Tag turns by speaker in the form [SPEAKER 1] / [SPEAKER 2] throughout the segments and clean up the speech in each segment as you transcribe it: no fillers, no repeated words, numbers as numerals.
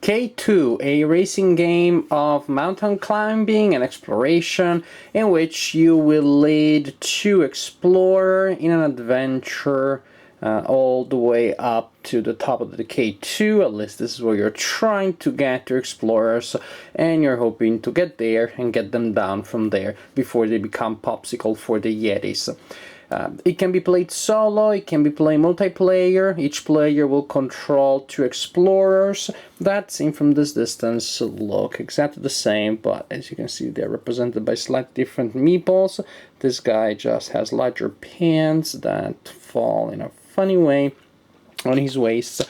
[SPEAKER 1] K2, a racing game of mountain climbing and exploration in which you will lead two explorers in an adventure all the way up to the top of the K2. At least this is where you're trying to get your explorers, and you're hoping to get there and get them down from there before they become popsicle for the Yetis. It can be played solo, it can be played multiplayer. Each player will control two explorers that, seen from this distance, look exactly the same, but as you can see, they're represented by slightly different meeples. This guy just has larger pants that fall in a funny way on his waist.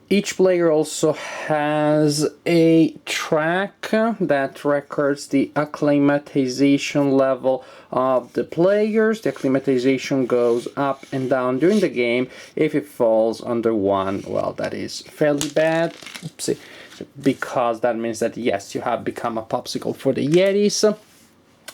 [SPEAKER 1] Each player also has a track that records the acclimatization level of the players. The acclimatization goes up and down during the game. If it falls under 1, well, that is fairly bad. Oopsie. Because that means that, yes, you have become a popsicle for the Yetis.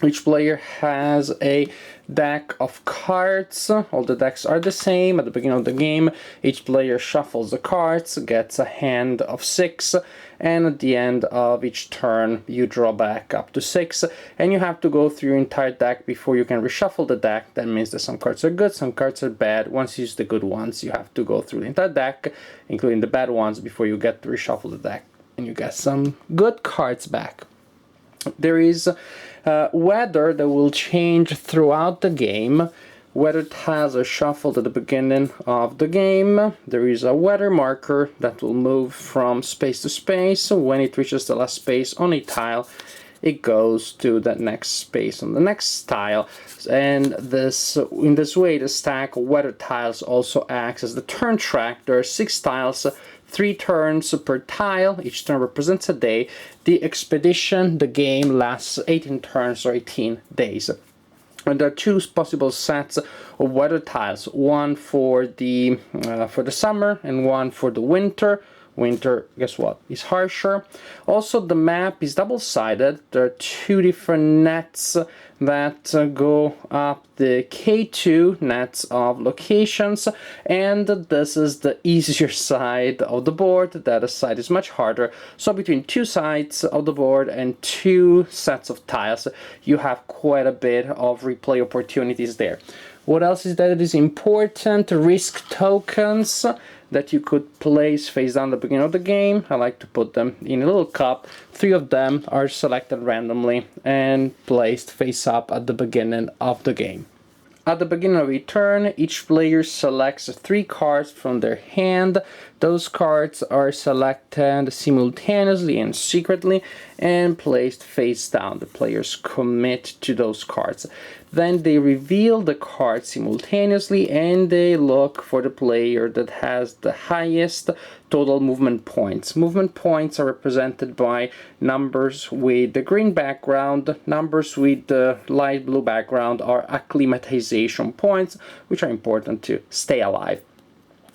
[SPEAKER 1] Each player has a deck of cards. All the decks are the same. At the beginning of the game, each player shuffles the cards, gets a hand of 6, and at the end of each turn, you draw back up to 6, and you have to go through your entire deck before you can reshuffle the deck. That means that some cards are good, some cards are bad. Once you use the good ones, you have to go through the entire deck, including the bad ones, before you get to reshuffle the deck, and you get some good cards back. There is weather that will change throughout the game. Weather tiles are shuffled at the beginning of the game. There is a weather marker that will move from space to space. When it reaches the last space on a tile, it goes to the next space on the next tile. And in this way, the stack of weather tiles also acts as the turn track. There are 6 tiles, 3 turns per tile. Each turn represents a day. The expedition, the game, lasts 18 turns or 18 days. And there are 2 possible sets of weather tiles. One for the summer and one for the winter. Winter, guess what, is harsher. Also, the map is double-sided. There are 2 different nets that go up the K2, nets of locations, and this is the easier side of the board. The other side is much harder. So between 2 sides of the board and 2 sets of tiles, you have quite a bit of replay opportunities there. What else is that is important? Risk tokens that you could place face down at the beginning of the game. I like to put them in a little cup. 3 of them are selected randomly and placed face up at the beginning of the game. At the beginning of a turn, each player selects 3 cards from their hand. Those cards are selected simultaneously and secretly and placed face down. The players commit to those cards. Then they reveal the cards simultaneously and they look for the player that has the highest total movement points. Movement points are represented by numbers with the green background. Numbers with the light blue background are acclimatization points, which are important to stay alive.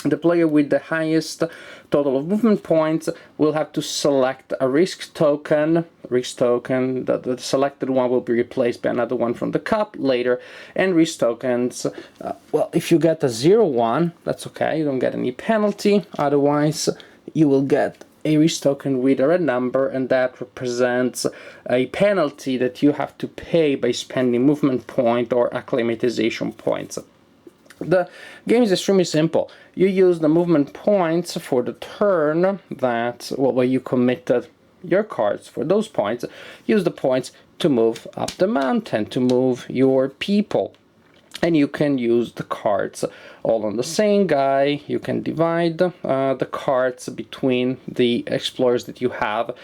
[SPEAKER 1] The player with the highest total of movement points will have to select a risk token. The selected one will be replaced by another one from the cup later. And risk tokens, well, if you get a 0-1, that's okay, you don't get any penalty. Otherwise, you will get a risk token with a red number, and that represents a penalty that you have to pay by spending movement point or acclimatization points. The game is extremely simple. You use the movement points for the turn that, well, where you committed your cards for those points. Use the points to move up the mountain, to move your people. And you can use the cards all on the same guy. You can divide the cards between the explorers that you have.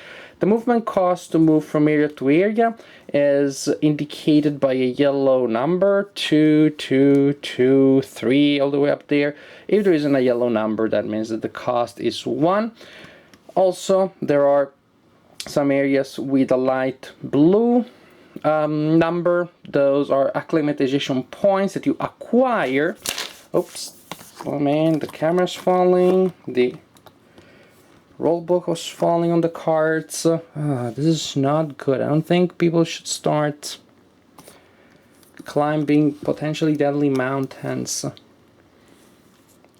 [SPEAKER 1] The movement cost to move from area to area is indicated by a yellow number, 2, 2, 2, 3, all the way up there. If there isn't a yellow number, that means that the cost is 1. Also, there are some areas with a light blue number. Those are acclimatization points that you acquire. Oops, oh man, the camera's falling. The rollbook was falling on the cards. This is not good. I don't think people should start climbing potentially deadly mountains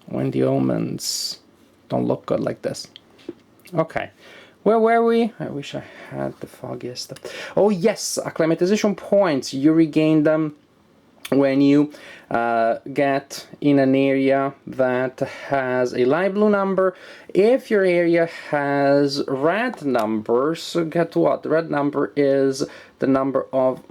[SPEAKER 1] when the omens don't look good like this. Okay. Where were we? I wish I had the foggiest. Oh yes, acclimatization points. You regain them when you get in an area that has a light blue number. If your area has red numbers, guess what? The red number is the number of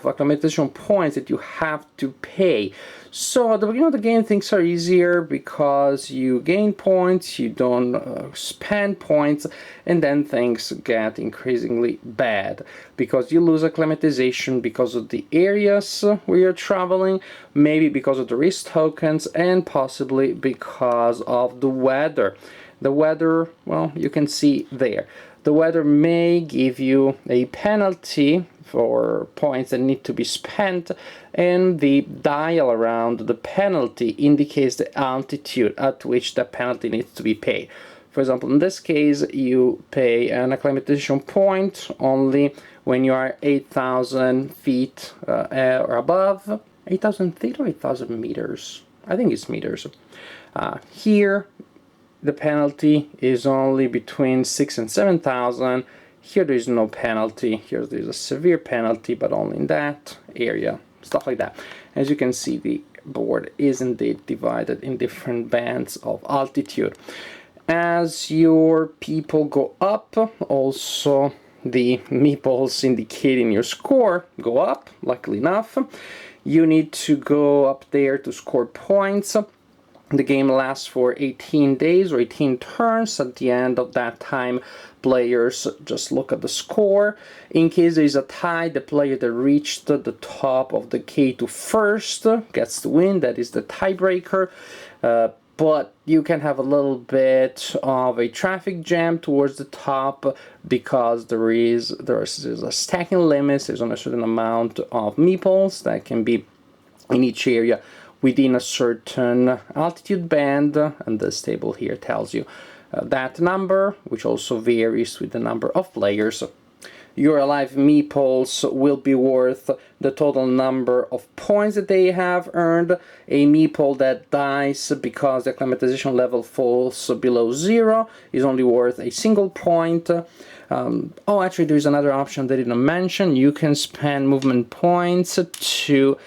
[SPEAKER 1] acclimatization points that you have to pay. So at the beginning of the game, things are easier because you gain points, you don't spend points, and then things get increasingly bad because you lose acclimatization because of the areas where you're traveling, maybe because of the risk tokens, and possibly because of the weather. The weather, well, you can see there. The weather may give you a penalty for points that need to be spent, and the dial around the penalty indicates the altitude at which the penalty needs to be paid. For example, in this case, you pay an acclimatization point only when you are 8,000 feet or above. 8,000 feet or 8,000 meters? I think it's meters. Here, the penalty is only between 6,000 and 7,000. Here there is no penalty. Here there's a severe penalty, but only in that area. Stuff like that. As you can see, the board is indeed divided in different bands of altitude. As your people go up, also the meeples indicating your score go up, luckily enough. You need to go up there to score points. The game lasts for 18 days or 18 turns. At the end of that time, players just look at the score. In case there is a tie, the player that reached the top of the K2 first gets the win. That is the tiebreaker. But you can have a little bit of a traffic jam towards the top because there's a stacking limit. There's only a certain amount of meeples that can be in each area within a certain altitude band, and this table here tells you that number, which also varies with the number of players. Your alive meeples will be worth the total number of points that they have earned. A meeple that dies because the acclimatization level falls below 0 is only worth a single point. Oh, actually, there is another option that I didn't mention. You can spend movement points to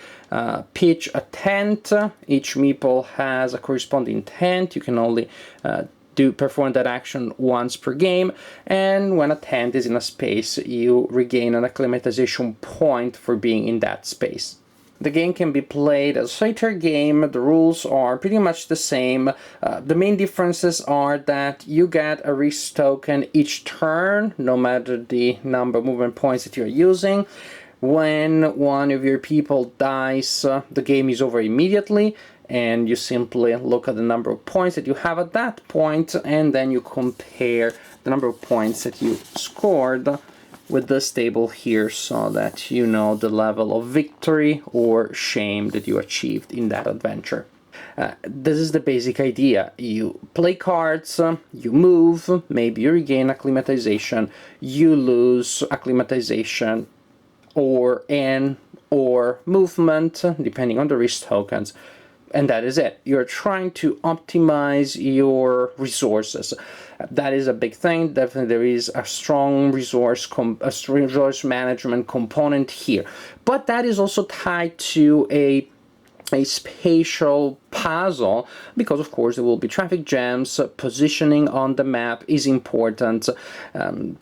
[SPEAKER 1] pitch a tent. Each meeple has a corresponding tent. You can only perform that action once per game, and when a tent is in a space, you regain an acclimatization point for being in that space. The game can be played as a solitaire game. The rules are pretty much the same. The main differences are that you get a risk token each turn, no matter the number of movement points that you're using. When one of your people dies, the game is over immediately, and you simply look at the number of points that you have at that point, and then you compare the number of points that you scored with this table here so that you know the level of victory or shame that you achieved in that adventure. This is the basic idea. You play cards, you move, maybe you regain acclimatization, you lose acclimatization or movement, depending on the risk tokens. And that is it. You're trying to optimize your resources. That is a big thing. Definitely there is a strong resource management component here. But that is also tied to a spatial puzzle, because of course there will be traffic jams. Positioning on the map is important.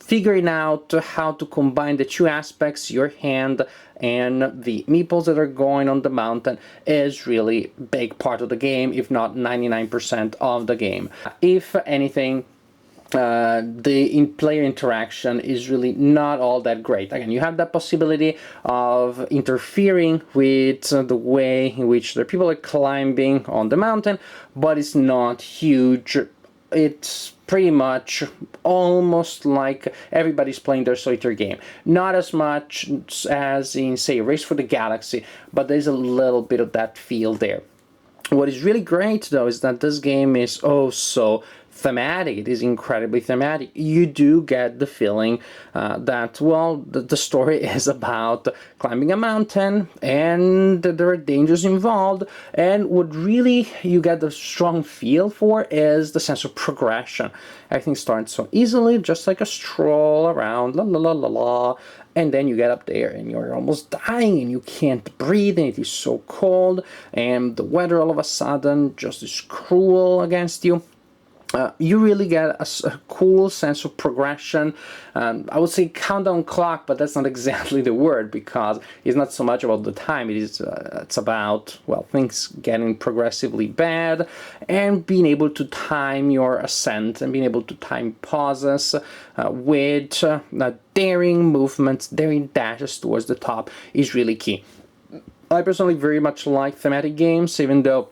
[SPEAKER 1] Figuring out how to combine the two aspects, your hand and the meeples that are going on the mountain, is really a big part of the game, if not 99% of the game. If anything, the player interaction is really not all that great. Again, you have that possibility of interfering with the way in which the people are climbing on the mountain, but it's not huge. It's pretty much almost like everybody's playing their solitaire game. Not as much as in, say, Race for the Galaxy, but there's a little bit of that feel there. What is really great, though, is that this game is oh so thematic. It is incredibly thematic. You do get the feeling that, well, the story is about climbing a mountain and there are dangers involved, and what really you get the strong feel for is the sense of progression. Everything starts so easily, just like a stroll around, la la la la la, and then you get up there and you're almost dying and you can't breathe and it is so cold and the weather all of a sudden just is cruel against you. You really get a cool sense of progression. I would say countdown clock, but that's not exactly the word, because it's not so much about the time. It's about, well, things getting progressively bad and being able to time your ascent and being able to time pauses with daring movements, daring dashes towards the top is really key. I personally very much like thematic games, even though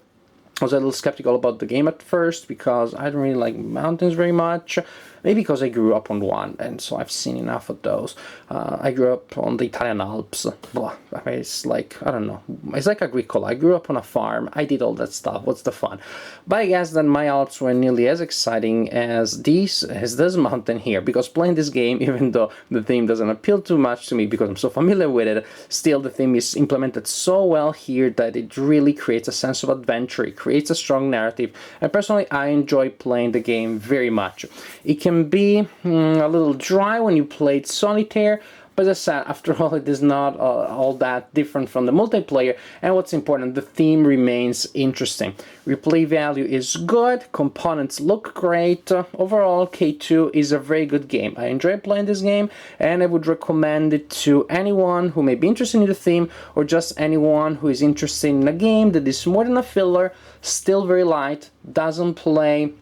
[SPEAKER 1] I was a little skeptical about the game at first because I don't really like mountains very much. Maybe because I grew up on one, and so I've seen enough of those. I grew up on the Italian Alps. Blah. I mean, it's like, I don't know. It's like Agricola. I grew up on a farm. I did all that stuff. What's the fun? But I guess that my Alps were nearly as exciting as this mountain here, because playing this game, even though the theme doesn't appeal too much to me because I'm so familiar with it, still the theme is implemented so well here that it really creates a sense of adventure. It creates a strong narrative, and personally, I enjoy playing the game very much. It can be a little dry when you play solitaire, but as I said, after all, it is not all that different from the multiplayer, and what's important, the theme remains interesting. Replay value is good, components look great. Overall, K2 is a very good game. I enjoy playing this game, and I would recommend it to anyone who may be interested in the theme, or just anyone who is interested in a game that is more than a filler, still very light, doesn't play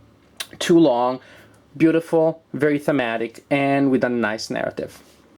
[SPEAKER 1] too long, beautiful, very thematic, and with a nice narrative.